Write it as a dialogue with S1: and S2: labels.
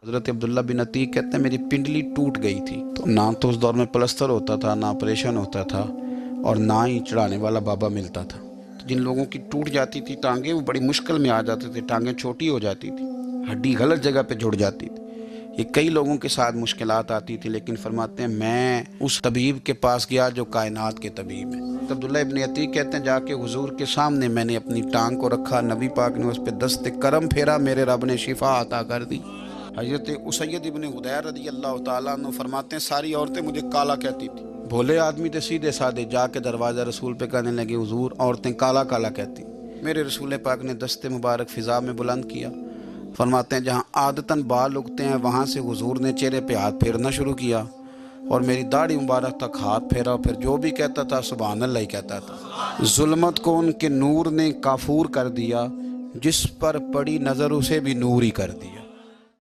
S1: हज़रत अब्दुल्ला बिन अतीक कहते हैं मेरी पिंडली टूट गई थी। तो ना तो उस दौर में प्लस्तर होता था, ना ऑपरेशन होता था, और ना ही चढ़ाने वाला बाबा मिलता था। तो जिन लोगों की टूट जाती थी टांगें, वो बड़ी मुश्किल में आ जाते थे, टांगें छोटी हो जाती थी, हड्डी गलत जगह पे जुड़ जाती थी। ये कई लोगों के साथ मुश्किलात आती थी, लेकिन फरमाते हैं मैं उस तबीब के पास गया जो कायनात के तबीब है। तो अब्दुल्ला इब्न अतीक कहते हैं जाके हुजूर के सामने मैंने अपनी टांग को रखा, नबी पाक ने उस पर दस्ते करम फेरा, मेरे रब ने शिफा अता कर दी। हज़रत उसैयद इब्न हुदैर रज़ी अल्लाह ताला अन्हु फरमाते हैं सारी औरतें मुझे काला कहती थी। भोले आदमी थे सीधे साधे, जाके दरवाज़ा रसूल पे कहने लगे हुजूर औरतें काला काला कहती। मेरे रसूल पाक ने दस्ते मुबारक फ़िज़ा में बुलंद किया। फरमाते हैं जहाँ आदतन बाल उगते हैं वहाँ से हुजूर ने चेहरे पे हाथ फेरना शुरू किया और मेरी दाढ़ी मुबारक तक हाथ फेरा। फिर जो भी कहता था सुभान अल्लाह ही कहता था। जुल्मत को उनके नूर ने काफूर कर दिया, जिस पर पड़ी नज़र उसे भी नूर ही कर दिया।